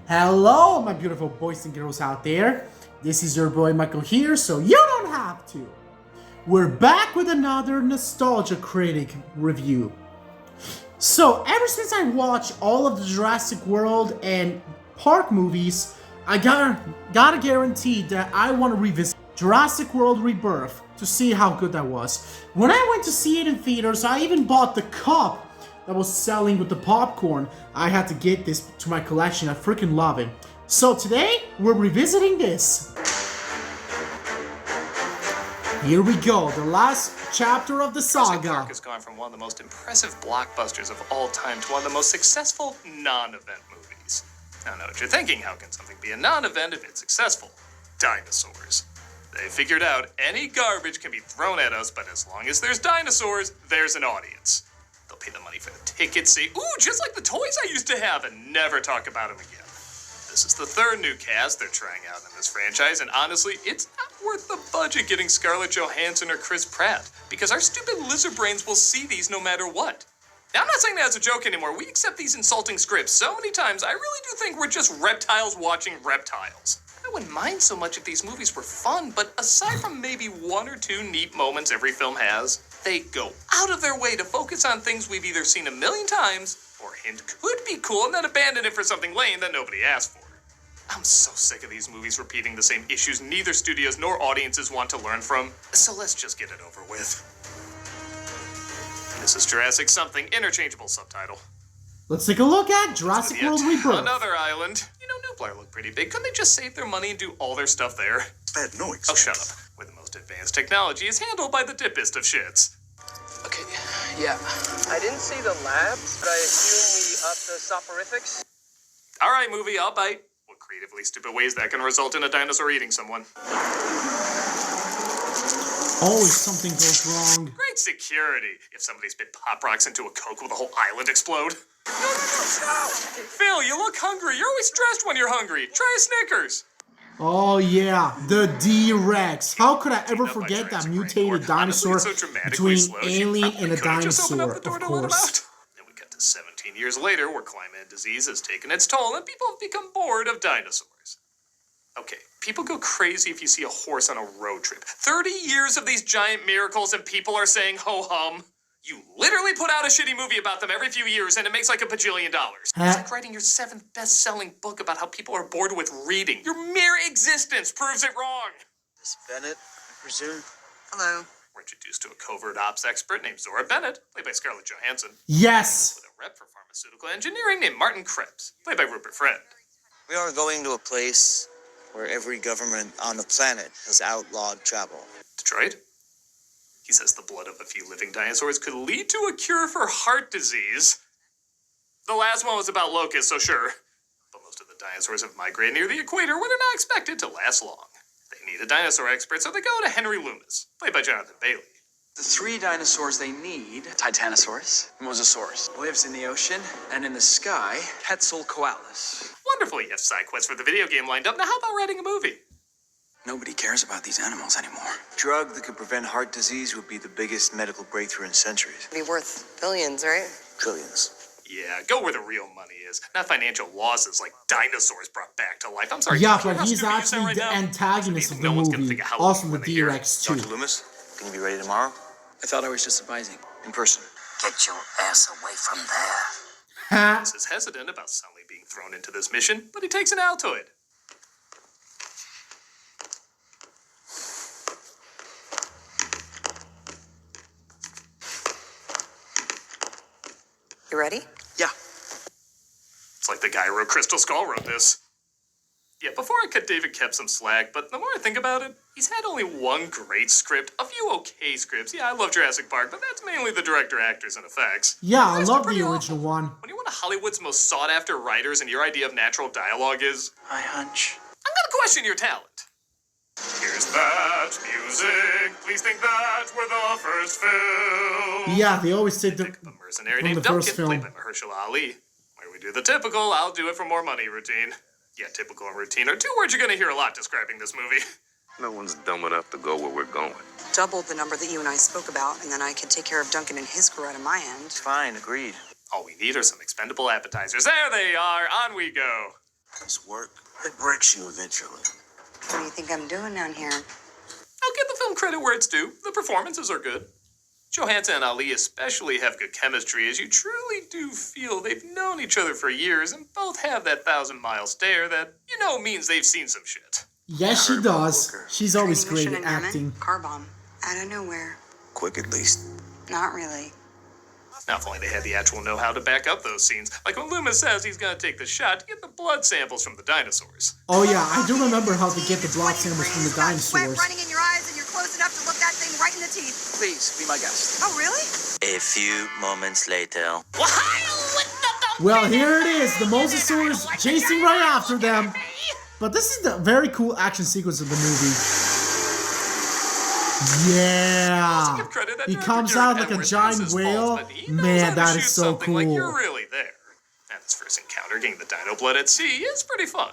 Hello, my beautiful boys and girls out there. This is your boy Michael here, so you don't have to. We're back with another Nostalgia Critic review. So, ever since I watched all of the Jurassic World and Park movies, I gotta guarantee that I want to revisit Jurassic World Rebirth to see how good that was. When I went to see it in theaters, I even bought the cup that was selling with the popcorn. I had to get this to my collection. I freaking love it. So today, we're revisiting this. Here we go, the last chapter of the saga. Jurassic Park has gone from one of the most impressive blockbusters of all time to one of the most successful non-event movies. Now, I know what you're thinking. How can something be a non-event if it's successful? Dinosaurs. They figured out any garbage can be thrown at us, but as long as there's dinosaurs, there's an audience. They'll pay the money for the tickets, say, ooh, just like the toys I used to have, and never talk about them again. This is the third new cast they're trying out in this franchise, and honestly, it's not worth the budget getting Scarlett Johansson or Chris Pratt, because our stupid lizard brains will see these no matter what. Now, I'm not saying that as a joke anymore. We accept these insulting scripts so many times, I really do think we're just reptiles watching reptiles. I wouldn't mind so much if these movies were fun, but aside from maybe one or two neat moments every film has, they go out of their way to focus on things we've either seen a million times or hint could be cool and then abandon it for something lame that nobody asked for. I'm so sick of these movies repeating the same issues neither studios nor audiences want to learn from, so let's just get it over with. This is Jurassic something, interchangeable subtitle. Let's take a look at Jurassic World Rebirth. Another island. You know, Nublar looked pretty big. Couldn't they just save their money and do all their stuff there? That no expense. Oh, shut up. Where the most advanced technology is handled by the dippest of shits. Okay, yeah. I didn't see the labs, but I assume we upped the soporifics. All right, movie, I'll bite. What creatively stupid ways that can result in a dinosaur eating someone. Always something goes wrong. Great security. If somebody spit Pop Rocks into a Coke, will the whole island explode? No! Phil, you look hungry. You're always stressed when you're hungry. Try a Snickers. Oh yeah, the D-Rex. How could I ever forget that mutated dinosaur between alien and a dinosaur, of course. Then we cut to 17 years later, where climate disease has taken its toll and people have become bored of dinosaurs. Okay, people go crazy if you see a horse on a road trip. 30 years of these giant miracles and people are saying ho-hum. You literally put out a shitty movie about them every few years and it makes like $1 bajillion. It's like writing your 7th best-selling book about how people are bored with reading. Your mere existence proves it wrong. This Bennett, I presume. Hello. We're introduced to a covert ops expert named Zora Bennett, played by Scarlett Johansson. Yes. With a rep for pharmaceutical engineering named Martin Krebs, played by Rupert Friend. We are going to a place where every government on the planet has outlawed travel. Detroit? He says the blood of a few living dinosaurs could lead to a cure for heart disease. The last one was about locusts, so sure. But most of the dinosaurs have migrated near the equator where they're not expected to last long. They need a dinosaur expert, so they go to Henry Loomis, played by Jonathan Bailey. The 3 dinosaurs they need, Titanosaurus, Mosasaurus, lives in the ocean and in the sky, Quetzalcoatlus. Wonderful, you have side quests for the video game lined up. Now how about writing a movie? Nobody cares about these animals anymore. Drug that could prevent heart disease would be the biggest medical breakthrough in centuries. Be worth billions, right? Trillions. Yeah, go where the real money is, not financial losses like dinosaurs brought back to life. I'm sorry. Yeah, but but he's actually the antagonist of the movie. Also the D-Rex too. Dr. Loomis, can you be ready tomorrow? I thought I was just advising. In person. Get your ass away from there. This is hesitant about suddenly being thrown into this mission, but he takes an Altoid. You ready? Yeah. It's like the guy who wrote Crystal Skull wrote this. Yeah, before I cut David Koepp some slack, but the more I think about it, he's had only one great script, a few okay scripts. Yeah, I love Jurassic Park, but that's mainly the director, actors, and effects. Yeah, I love the original one. When you're one of Hollywood's most sought-after writers and your idea of natural dialogue is... I hunch. I'm gonna question your talent. Here's that music. Please think that we're the first film. Yeah, they always say the mercenary from named the first Duncan, film. played by Mahershala Ali. Where we do the typical, I'll do it for more money routine. Yeah, typical and routine are 2 words you're gonna hear a lot describing this movie. No one's dumb enough to go where we're going. Double the number that you and I spoke about, and then I can take care of Duncan and his crew out of my end. Fine, agreed. All we need are some expendable appetizers. There they are, on we go. This work, it breaks you eventually. What do you think I'm doing down here? I'll give the film credit where it's due. The performances are good. Johansson and Ali especially have good chemistry, as you truly do feel they've known each other for years and both have that 1,000-mile stare that, means they've seen some shit. Yes, she does. She's always great Training at mission in acting. Yemen, car bomb. Out of nowhere. Quick at least. Not really. Now, if only they had the actual know-how to back up those scenes. Like when Loomis says he's gonna take the shot to get the blood samples from the dinosaurs. Oh yeah, I do remember how to get the blood samples from the Sweat dinosaurs. running in your eyes and you're close enough to look that thing right in the teeth. Please, be my guest. Oh, really? A few moments later. Well, here it is, the mosasaurs chasing right after them. But this is the very cool action sequence of the movie. Yeah, Give credit that he director comes Gareth out like a Edwards giant misses whale. faults, but he knows how Man, to that shoot is so something cool. Like you're really there. And this first encounter, getting the dino blood at sea, is pretty fun.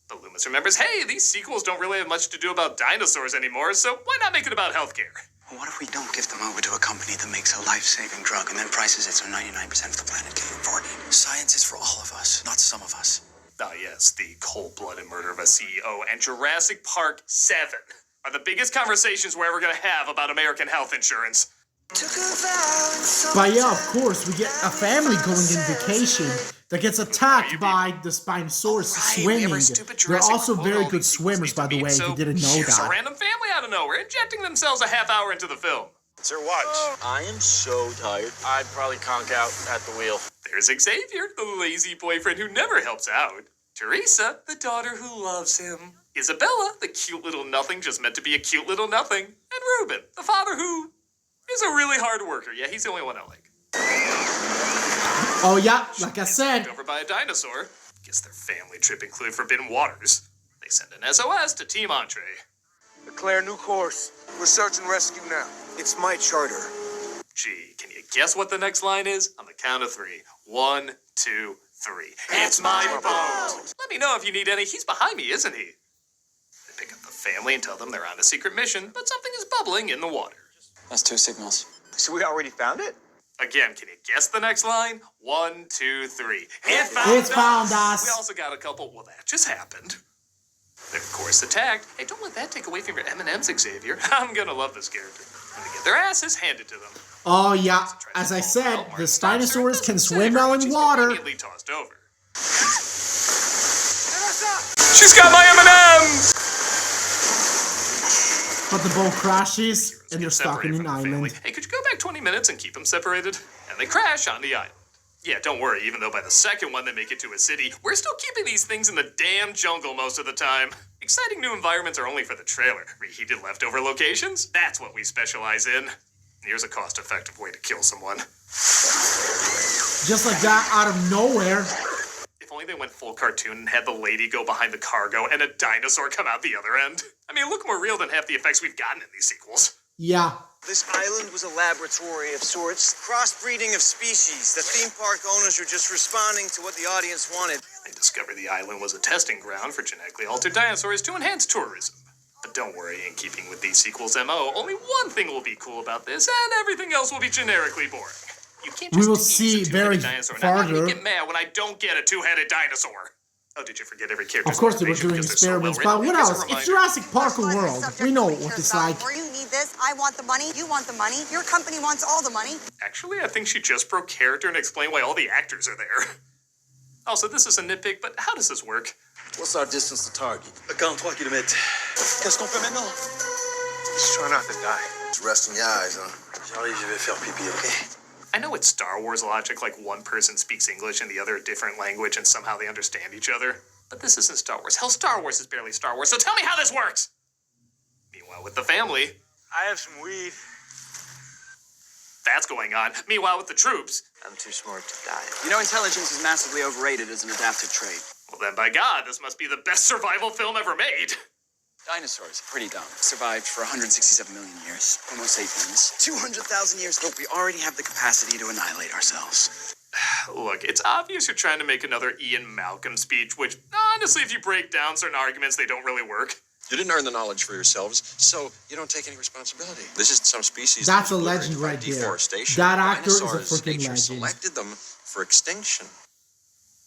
But Loomis remembers, hey, these sequels don't really have much to do about dinosaurs anymore, so why not make it about healthcare? Well, what if we don't give them over to a company that makes a life-saving drug and then prices it so 99% of the planet can't afford it? Science is for all of us, not some of us. Ah, yes, the cold-blooded murder of a CEO and Jurassic Park 7 are the biggest conversations we're ever going to have about American health insurance. But yeah, of course, we get a family going on vacation that gets attacked by the Spinosaurus swimming. They're also very good swimmers, by the way, if you didn't know Here's a that. random family out of nowhere injecting themselves a half hour into the film. Sir, watch. I am so tired. I'd probably conk out at the wheel. There's Xavier, the lazy boyfriend who never helps out. Teresa, the daughter who loves him. Isabella, the cute little nothing just meant to be a cute little nothing. And Ruben, the father who is a really hard worker. Yeah, he's the only one I like. Oh yeah, like I said. Over by a dinosaur. Guess their family trip included forbidden waters. They send an SOS to Team Entree. Declare new course. We're search and rescue now. It's my charter. Gee, can you guess what the next line is? On the count of 3. 1, 2, 3. It's my boat! Let me know if you need any. He's behind me, isn't he? They pick up the family and tell them they're on a secret mission, but something is bubbling in the water. That's 2 signals. So we already found it? Again, can you guess the next line? 1, 2, 3. It's found us. We also got a couple. Well, that just happened. They're of course attacked. Hey, don't let that take away from your M&Ms, Xavier. I'm gonna love this character. And they get their asses handed to them. Oh yeah, as I said, the Spinosaurus can swim well in water. Immediately tossed over. She's got my M&Ms! But the boat crashes and they're stuck Separated in an from the family. island. Hey, could you go back 20 minutes and keep them separated? And they crash on the island. Yeah, don't worry, even though by the second one they make it to a city, we're still keeping these things in the damn jungle most of the time. Exciting new environments are only for the trailer. Reheated leftover locations? That's what we specialize in. Here's a cost-effective way to kill someone. Just like that, out of nowhere. If only they went full cartoon and had the lady go behind the cargo and a dinosaur come out the other end. I mean, look more real than half the effects we've gotten in these sequels. Yeah. This island was a laboratory of sorts. Crossbreeding of species. The theme park owners were just responding to what the audience wanted. They discovered the island was a testing ground for genetically altered dinosaurs to enhance tourism. But don't worry, in keeping with these sequels' MO, only one thing will be cool about this, and everything else will be generically boring. You can't just We will tease see a two-headed very dinosaur. Now, how do you farther. get mad when I don't get a two-headed dinosaur? Oh, did you forget every character? Of course they were doing experiments, but what else? It's Jurassic Park world. We know what it's like. Where you need this, I want the money, you want the money, your company wants all the money. Actually, I think she just broke character and explained why all the actors are there. Also, this is a nitpick, but how does this work? What's our distance to target? 43 kilomètres. Qu'est-ce qu'on fait maintenant? Just try not to die. Just rest in your eyes, huh? Charlie, je vais faire pipi, okay? I know it's Star Wars logic, like one person speaks English and the other a different language and somehow they understand each other. But this isn't Star Wars. Hell, Star Wars is barely Star Wars, so tell me how this works! Meanwhile, with the family, I have some weed. that's going on. Meanwhile, with the troops, I'm too smart to die. You know, intelligence is massively overrated as an adaptive trait. well then, by God, this must be the best survival film ever made. Dinosaurs, pretty dumb. Survived for 167 million years. Homo sapiens, 200,000 years. Look, we already have the capacity to annihilate ourselves. Look, it's obvious you're trying to make another Ian Malcolm speech, which, honestly, if you break down certain arguments, they don't really work. You didn't earn the knowledge for yourselves, so you don't take any responsibility. This is some species That's that a was legend obliterated by right there. deforestation. That actor is a Dinosaurs, freaking nature legend. selected them for extinction.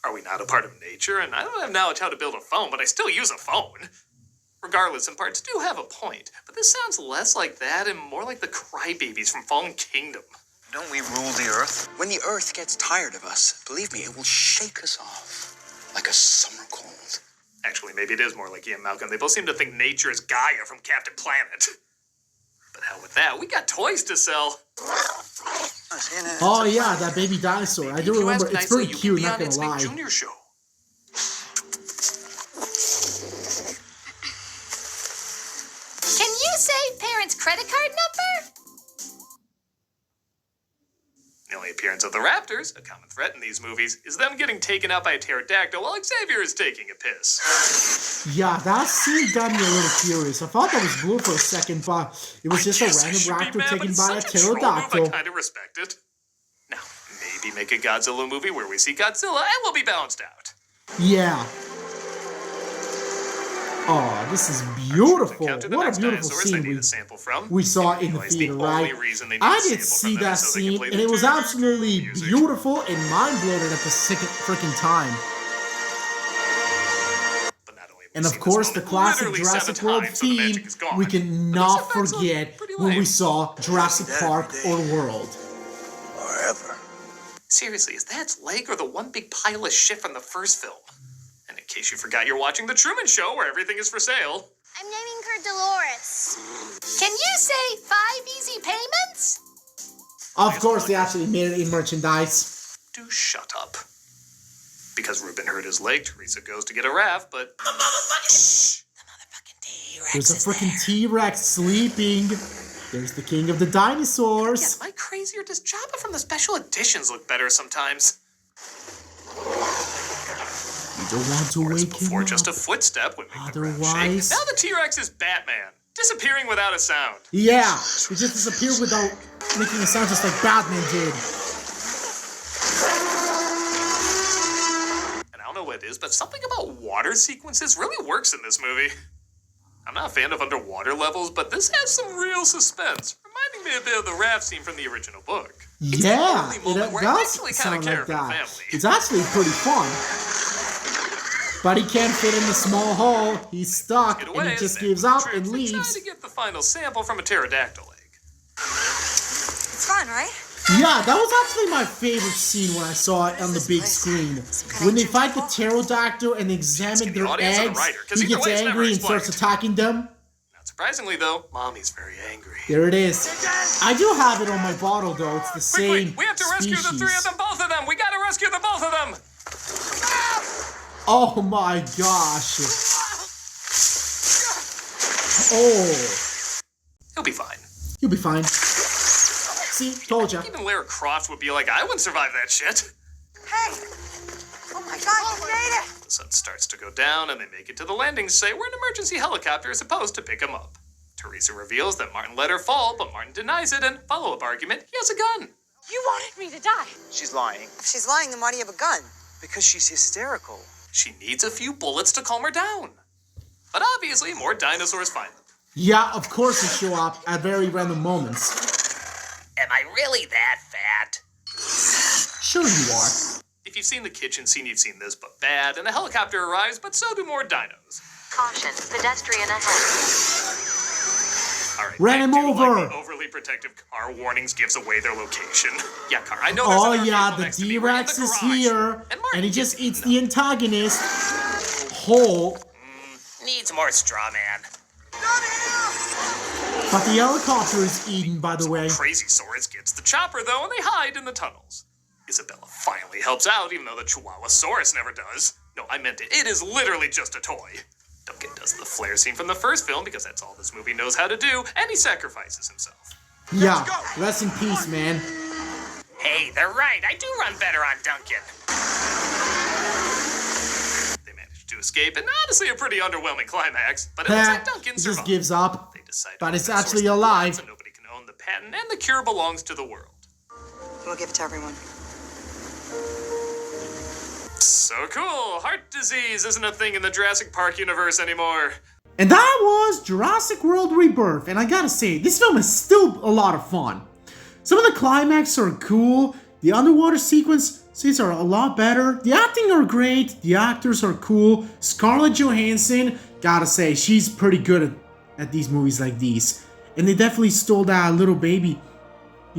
Are we not a part of nature? And I don't have knowledge how to build a phone, but I still use a phone. Regardless, some parts do have a point, but this sounds less like that and more like the crybabies from Fallen Kingdom. Don't we rule the Earth? When the Earth gets tired of us, believe me, it will shake us off like a summer cold. Actually, maybe it is more like Ian Malcolm. They both seem to think nature is Gaia from Captain Planet. But hell with that, we got toys to sell. Oh yeah, that baby dinosaur. I do remember. It's pretty cute, not gonna lie. Junior show. Can you say parents' credit card number? The only appearance of the raptors, a common threat in these movies, is them getting taken out by a pterodactyl while Xavier is taking a piss. Yeah, that scene got me a little curious. I thought that was blue for a second, but it was just a random raptor taken by a pterodactyl. I kind of respect it. Now, maybe make a Godzilla movie where we see Godzilla and we'll be balanced out. Yeah. Oh, this is beautiful. What a beautiful scene we saw in the theater, right? I did see that scene, and it was absolutely beautiful and mind-blowing at the second freaking time. And of course, the classic Jurassic World theme we cannot forget when we saw Jurassic Park or World. Forever. Seriously, is that its leg or the one big pile of shit from the first film? And in case you forgot, you're watching The Truman Show, where everything is for sale. I'm naming her Dolores. Can you say 5 easy payments? Of course, they actually made it in merchandise. Do shut up. Because Ruben hurt his leg, Teresa goes to get a raft, but... The motherfucking T-Rex. There's a freaking T-Rex sleeping. There's the king of the dinosaurs. Yeah, am I crazy, or does Jabba from the special editions look better sometimes? You don't want to wake before him up. Just a footstep would make the ground Otherwise... shake. Now the T-Rex is Batman, disappearing without a sound. Yeah, he just disappeared without making a sound, just like Batman did. And I don't know what it is, but something about water sequences really works in this movie. I'm not a fan of underwater levels, but this has some real suspense, reminding me a bit of the raft scene from the original book. Yeah, it does sound like that. It's actually pretty fun. But he can't fit in the small hole. He's stuck, and he just gives up and leaves. Trying to get the final sample from a pterodactyl egg. It's fun, right? Yeah, that was actually my favorite scene when I saw it on the big screen. When they fight the pterodactyl and examine their eggs, he gets angry and starts attacking them. Not surprisingly, though, Mommy's very angry. There it is. I do have it on my bottle, though. It's the same we have to rescue the three of them, both of them. We gotta rescue the both of them. Oh my gosh. Oh. He'll be fine. He'll be fine. See, told ya. Even Lara Croft would be like, I wouldn't survive that shit. Hey! Oh my god, you made it! The sun starts to go down, and they make it to the landing site where an emergency helicopter is supposed to pick him up. Teresa reveals that Martin let her fall, but Martin denies it, and follow-up argument, he has a gun. You wanted me to die. She's lying. If she's lying, then why do you have a gun? Because she's hysterical. She needs a few bullets to calm her down. But obviously, more dinosaurs find them. Yeah, of course they show up at very random moments. Am I really that fat? Sure you are. If you've seen the kitchen scene, you've seen this, but bad, and the helicopter arrives, but so do more dinos. Caution, pedestrian ahead. All right, ran him over. Like the overly protective car warnings gives away their location. Yeah, car. I know. Oh yeah, the T-Rex is here, and he just eats the antagonist whole. Needs more straw man. But the helicopter is eaten, by the way. Crazy Saurus gets the chopper though, and they hide in the tunnels. Isabella finally helps out, even though the Chihuahua-saurus never does. No, I meant it. It is literally just a toy. Duncan does the flare scene from the first film because that's all this movie knows how to do, and he sacrifices himself. Yeah, rest in peace, man. Hey, they're right. I do run better on Duncan. They managed to escape, and honestly, a pretty underwhelming climax. But it looks like Duncan survived. Just gives up, they decide but it's actually alive. So nobody can own the patent, and the cure belongs to the world. We'll give it to everyone. So cool. Heart disease isn't a thing in the Jurassic Park universe anymore. And that was Jurassic World Rebirth, and I gotta say, this film is still a lot of fun. Some of the climax are cool, the underwater sequence These are a lot better. The acting are great. The actors are cool. Scarlett Johansson, gotta say, she's pretty good at these movies like these. And they definitely stole that little baby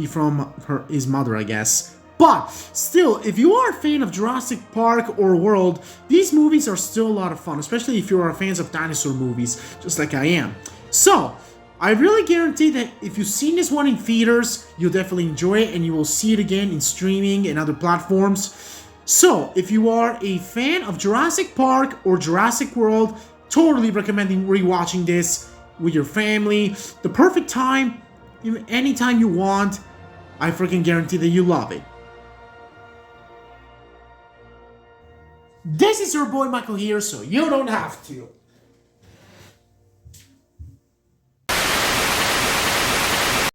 from his mother, I guess. But still, if you are a fan of Jurassic Park or World, these movies are still a lot of fun, especially if you are fans of dinosaur movies, just like I am. So, I really guarantee that if you've seen this one in theaters, you'll definitely enjoy it and you will see it again in streaming and other platforms. So, if you are a fan of Jurassic Park or Jurassic World, totally recommending rewatching this with your family. The perfect time, anytime you want. I freaking guarantee that you love it. This is your boy Michael here, so you don't have to.